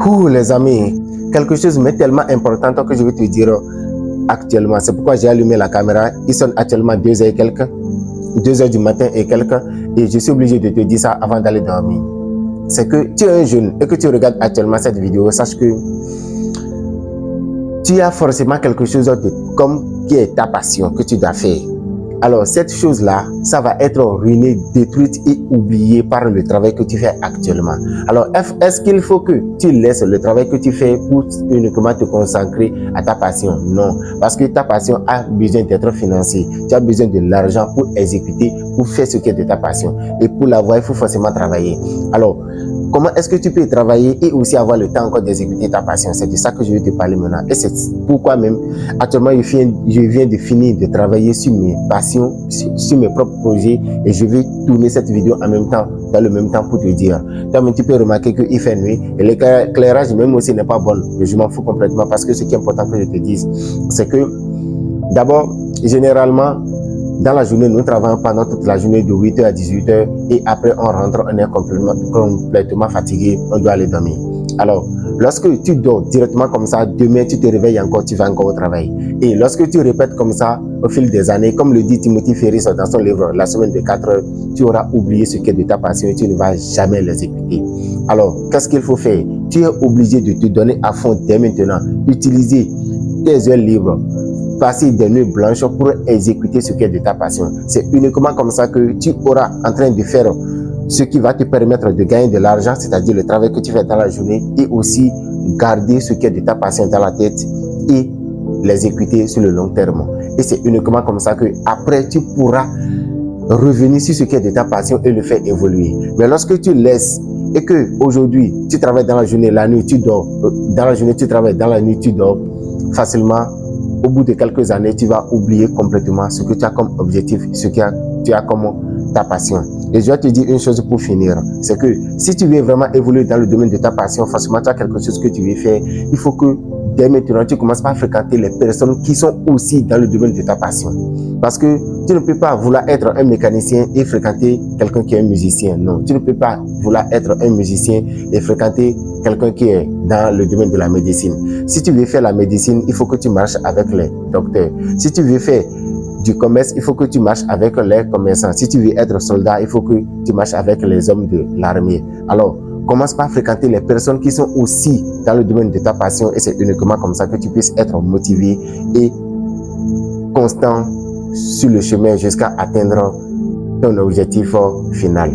Ouh, les amis, quelque chose mais tellement important que je vais te dire actuellement. C'est pourquoi j'ai allumé la caméra. Il sonne actuellement 2h et quelques, 2h du matin et quelques, et je suis obligé de te dire ça avant d'aller dormir. C'est que tu es un jeune et que tu regardes actuellement cette vidéo, sache que tu as forcément quelque chose qui est ta passion que tu dois faire. Alors cette chose-là, ça va être ruiné, détruite et oubliée par le travail que tu fais actuellement. Alors est-ce qu'il faut que tu laisses le travail que tu fais pour uniquement te consacrer à ta passion? Non, parce que ta passion a besoin d'être financée. Tu as besoin de l'argent pour exécuter, pour faire ce qui est de ta passion. Et pour l'avoir, il faut forcément travailler. Alors, comment est-ce que tu peux travailler et aussi avoir le temps encore d'exécuter ta passion? C'est de ça que je vais te parler maintenant. Et c'est pourquoi même, actuellement, je viens de finir de travailler sur mes passions, sur mes propres projets, et je vais tourner cette vidéo en même temps, dans le même temps pour te dire. Toi-même, tu peux remarquer qu'il fait nuit et l'éclairage même aussi n'est pas bon. Je m'en fous complètement parce que ce qui est important que je te dise, c'est que d'abord, généralement, dans la journée, nous travaillons pendant toute la journée de 8h à 18h et après on rentre, on est complètement fatigué, on doit aller dormir. Alors, lorsque tu dors directement comme ça, demain tu te réveilles encore, tu vas encore au travail. Et lorsque tu répètes comme ça au fil des années, comme le dit Timothy Ferris dans son livre La semaine de 4 heures, tu auras oublié ce qui est de ta passion et tu ne vas jamais l'exécuter. Alors, qu'est-ce qu'il faut faire? Tu es obligé de te donner à fond dès maintenant, utiliser tes heures libres, passer des nuits blanches pour exécuter ce qui est de ta passion. C'est uniquement comme ça que tu auras en train de faire ce qui va te permettre de gagner de l'argent, c'est-à-dire le travail que tu fais dans la journée, et aussi garder ce qui est de ta passion dans la tête et l'exécuter sur le long terme. Et c'est uniquement comme ça que après tu pourras revenir sur ce qui est de ta passion et le faire évoluer. Mais lorsque tu laisses et que aujourd'hui tu travailles dans la journée, la nuit tu dors, dans la journée tu travailles, dans la nuit tu dors, facilement, au bout de quelques années, tu vas oublier complètement ce que tu as comme objectif, ce que tu as comme ta passion. Et je vais te dire une chose pour finir, c'est que si tu veux vraiment évoluer dans le domaine de ta passion, forcément tu as quelque chose que tu veux faire, il faut que dès maintenant tu commences par fréquenter les personnes qui sont aussi dans le domaine de ta passion. Parce que tu ne peux pas vouloir être un mécanicien et fréquenter quelqu'un qui est un musicien. Non, tu ne peux pas vouloir être un musicien et fréquenter quelqu'un qui est dans le domaine de la médecine. Si tu veux faire la médecine, il faut que tu marches avec les docteurs. Si tu veux faire du commerce, il faut que tu marches avec les commerçants. Si tu veux être soldat, il faut que tu marches avec les hommes de l'armée. Alors, commence par fréquenter les personnes qui sont aussi dans le domaine de ta passion et c'est uniquement comme ça que tu puisses être motivé et constant sur le chemin jusqu'à atteindre ton objectif final.